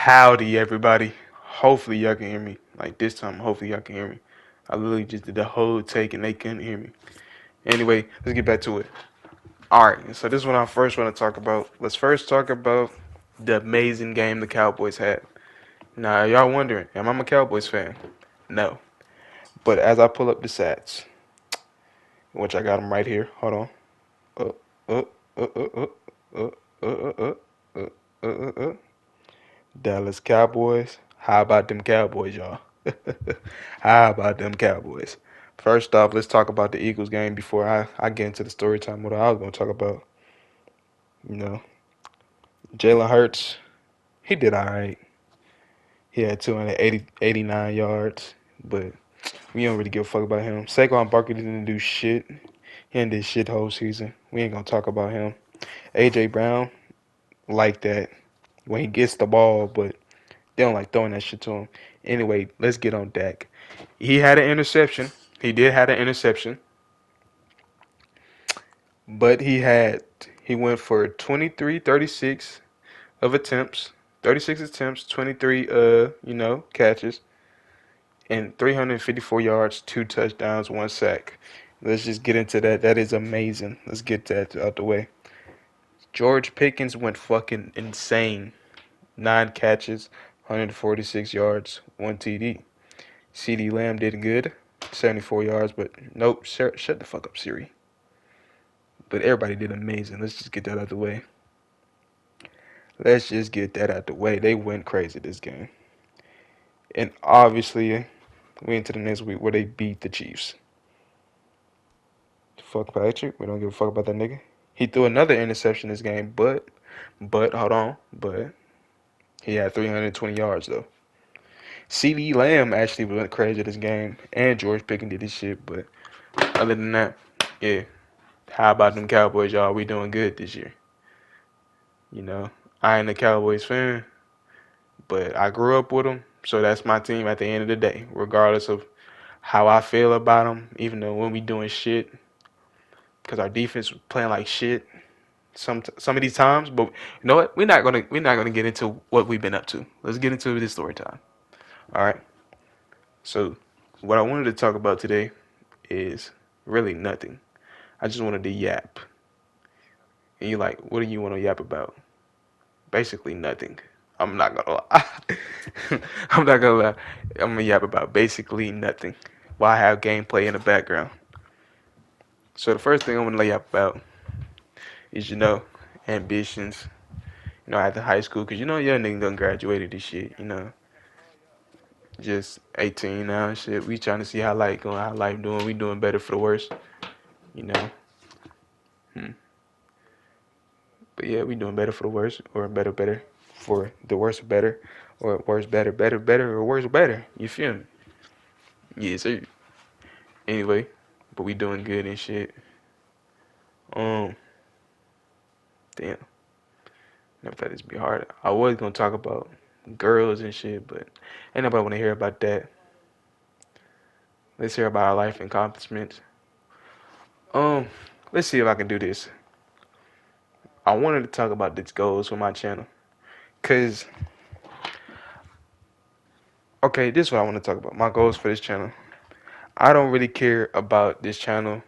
Howdy, everybody. Hopefully, y'all can hear me. Like this time, hopefully, y'all can hear me. I literally just did the whole take and they couldn't hear me. Anyway, let's get back to it. Alright, so this is what I first want to talk about. Let's first talk about the amazing game the Cowboys had. Now, y'all wondering, am I a Cowboys fan? No. But as I pull up the stats, which I got them right here. Hold on. Uh, uh, uh, uh, uh, uh, uh, uh, uh, uh, uh, uh. Dallas Cowboys. How about them Cowboys, y'all? How about them Cowboys? First off, let's talk about the Eagles game before I get into the story time. What I was going to talk about, you know, Jalen Hurts, he did all right. He had 289 yards, but we don't really give a fuck about him. Saquon Barkley didn't do shit. He didn't do shit whole season. We ain't going to talk about him. A.J. Brown, like that when he gets the ball, but they don't like throwing that shit to him. Anyway, let's get on Dak. He had an interception. He did have an interception, but he went for 23, 36 of attempts, 36 attempts, 23 catches, and 354 yards, 2 touchdowns, 1 sack. Let's just get into that. That is amazing. Let's get that out the way. George Pickens went fucking insane. 9 catches, 146 yards, 1 TD. CeeDee Lamb did good, 74 yards, but nope, shut the fuck up, Siri. But everybody did amazing. Let's just get that out the way. Let's just get that out the way. They went crazy this game. And obviously, we into the next week where they beat the Chiefs. Fuck Patrick. We don't give a fuck about that nigga. He threw another interception this game, but hold on, but he had 320 yards though. CeeDee Lamb actually went crazy this game, and George Pickens did his shit. But other than that, yeah. How about them Cowboys, y'all? We doing good this year. You know, I ain't a Cowboys fan, but I grew up with them, so that's my team at the end of the day, regardless of how I feel about them. Even though when we doing shit, because our defense was playing like shit some of these times. But you know what? We're not gonna get into what we've been up to. Let's get into this story time. All right. So what I wanted to talk about today is really nothing. I just wanted to yap. And you're like, what do you want to yap about? Basically nothing. I'm not gonna lie. I'm not gonna lie. I'm gonna yap about basically nothing while I have gameplay in the background. So the first thing I want to lay up about is ambitions. After high school, cause young nigga done graduated this shit. Just 18 now and shit. We trying to see how life going, how life doing. We doing better for the worse. You know. Hmm. But yeah, we doing better for the worse, or better for the worse better, or worse better, or worse better. You feel me? Yeah, sir. Anyway, but we doing good and shit. Um, damn. Never thought this would be hard. I was gonna talk about girls and shit, but ain't nobody wanna hear about that. Let's hear about our life accomplishments. Um, let's see if I can do this. I wanted to talk about these goals for my channel, cause okay, this is what I want to talk about. My goals for this channel. I don't really care about this channel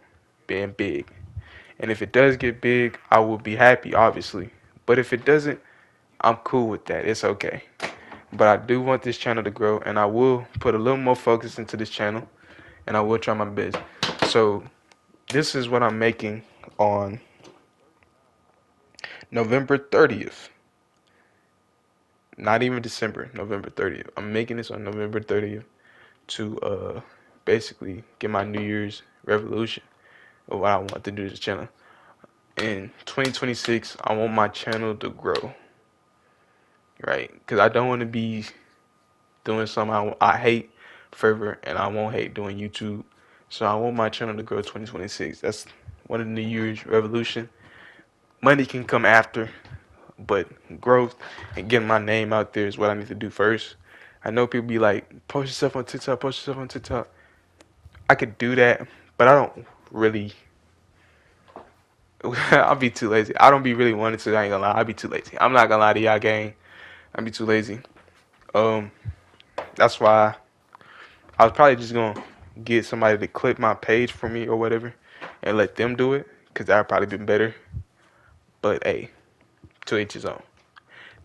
being big. And if it does get big, I will be happy, obviously. But if it doesn't, I'm cool with that. It's okay. But I do want this channel to grow, and I will put a little more focus into this channel, and I will try my best. So, this is what I'm making on November 30th. Not even December, November 30th. I'm making this on November 30th to basically get my New Year's revolution of what I want to do to this channel. In 2026, I want my channel to grow, right? Because I don't want to be doing something I hate forever, and I won't hate doing YouTube. So I want my channel to grow 2026. That's one of the New Year's revolution. Money can come after, but growth and getting my name out there is what I need to do first. I know people be like, post yourself on TikTok, post yourself on TikTok. I could do that, but I don't really. I'll be too lazy. I don't be really wanting to. I ain't gonna lie. I'll be too lazy. I'm not gonna lie to y'all, gang. I'll be too lazy. Um, that's why I was probably just gonna get somebody to clip my page for me or whatever, and let them do it, cause that'd probably been better. But hey, to each his own.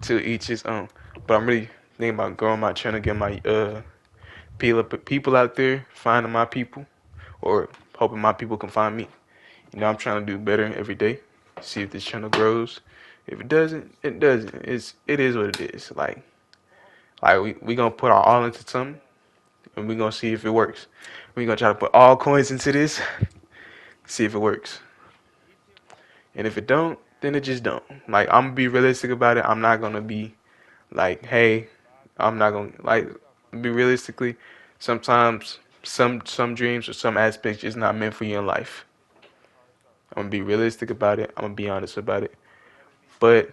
To each his own. But I'm really thinking about growing my channel, getting my people out there, finding my people, or hoping my people can find me. You know, I'm trying to do better every day. See if this channel grows. If it doesn't, it doesn't. It is what it is. Like we gonna put our all into something, and we gonna see if it works. We gonna try to put all coins into this, see if it works. And if it don't, then it just don't. Like I'm gonna be realistic about it. I'm not gonna be like, hey, I'm not gonna like be realistically. Sometimes some dreams or some aspects is not meant for you in life. I'm gonna be realistic about it. I'm gonna be honest about it. But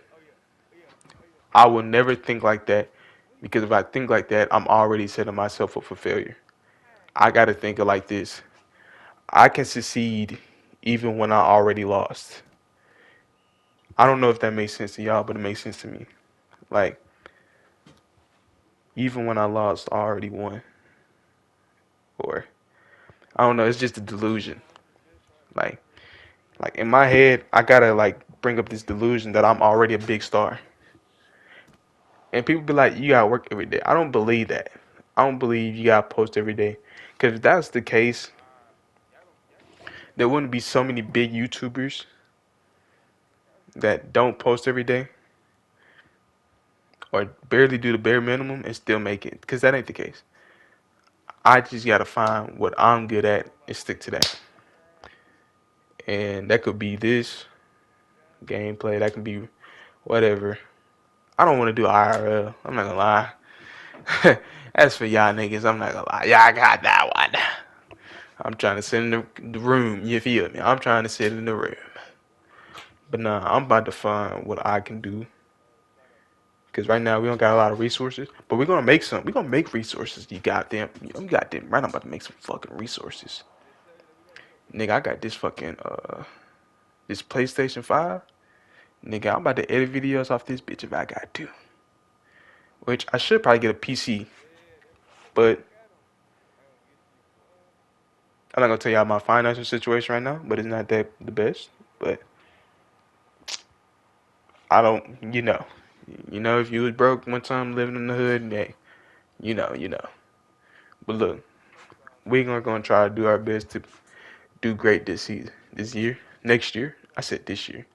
I will never think like that because if I think like that, I'm already setting myself up for failure. I gotta think of like this. I can succeed even when I already lost. I don't know if that makes sense to y'all, but it makes sense to me. Like even when I lost, I already won. Or I don't know. It's just a delusion. Like like in my head, I gotta like bring up this delusion that I'm already a big star. And people be like, you gotta work every day. I don't believe that. I don't believe you gotta post every day. Cause if that's the case, there wouldn't be so many big YouTubers that don't post every day or barely do the bare minimum and still make it. Cause that ain't the case. I just gotta find what I'm good at and stick to that. And that could be this gameplay. That could be whatever. I don't want to do IRL. I'm not gonna lie. As for y'all niggas, I'm not gonna lie. Y'all got that one. I'm trying to sit in the room. You feel me? I'm trying to sit in the room. But nah, I'm about to find what I can do. Cause right now we don't got a lot of resources, but we're gonna make some. We're gonna make resources. You goddamn right. I'm about to make some fucking resources, nigga. I got this fucking this PlayStation 5, nigga. I'm about to edit videos off this bitch if I got to. Which I should probably get a PC, but I'm not gonna tell y'all my financial situation right now. But it's not that the best. But I don't, if you was broke one time living in the hood, hey, you know. But look, we're gonna try to do our best to do great this year, next year. I said this year,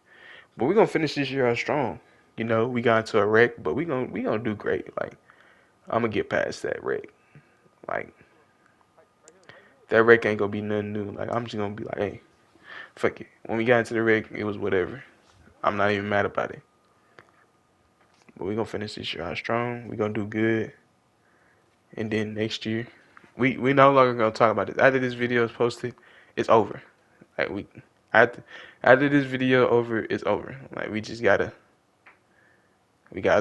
but we're gonna finish this year out strong. We got into a wreck, but we gonna do great. Like I'm gonna get past that wreck. Like that wreck ain't gonna be nothing new. Like I'm just gonna be like, hey, fuck it. When we got into the wreck, it was whatever. I'm not even mad about it. But we gonna finish this year out strong. We gonna do good, and then next year, we no longer gonna talk about this. After this video is posted, it's over. Like after after this video over, it's over. Like we gotta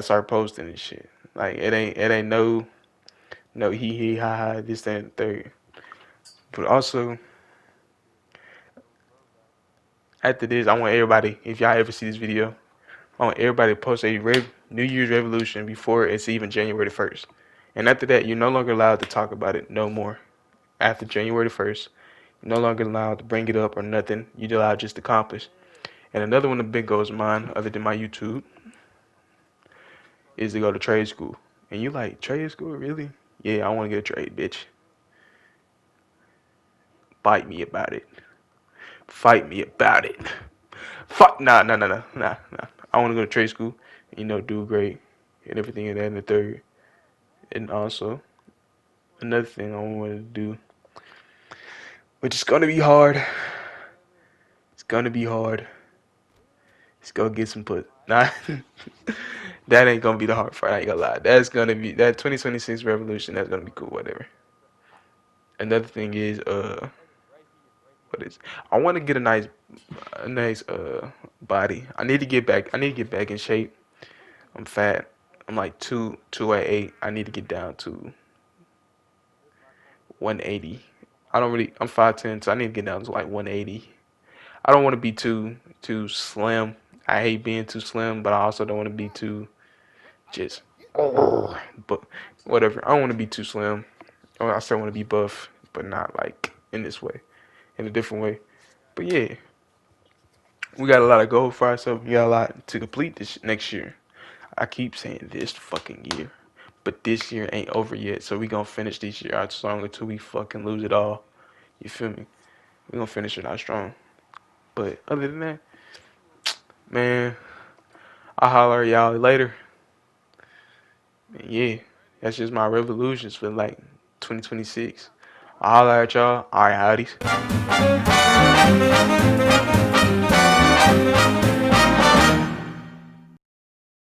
start posting this shit. Like it ain't no hee ha ha this that and the third. But also after this, I want everybody, if y'all ever see this video, I want everybody to post a New Year's resolution before it's even January the 1st. And after that, you're no longer allowed to talk about it no more. After January the 1st, you're no longer allowed to bring it up or nothing. You're allowed just to accomplish. And another one of the big goals of mine, other than my YouTube, is to go to trade school. And you like, trade school, really? Yeah, I want to get a trade, bitch. Fight me about it. Fight me about it. Fuck, nah. I want to go to trade school, do great and everything and that and the third. And also, another thing I want to do, which is going to be hard. It's going to be hard. Let's go get some put. Nah, that ain't gonna be the hard part. I ain't gonna lie. That's gonna be that 2026 revolution. That's gonna be cool. Whatever. Another thing is what is? I want to get a nice body. I need to get back in shape. I'm fat. I'm like 288. I need to get down to 180. I'm 5'10", so I need to get down to like 180. I don't want to be too slim. I hate being too slim, but I also don't want to be too just. But whatever. I don't want to be too slim. I still want to be buff, but not like in this way, in a different way. But yeah, we got a lot of goals for ourselves. We got a lot to complete this next year. I keep saying this fucking year, but this year ain't over yet. So we gonna finish this year out strong until we fucking lose it all. You feel me? We gonna finish it out strong. But other than that, man, I'll holler at y'all later. And yeah, that's just my revolutions for like 2026. I'll holler at y'all. All right, howdies.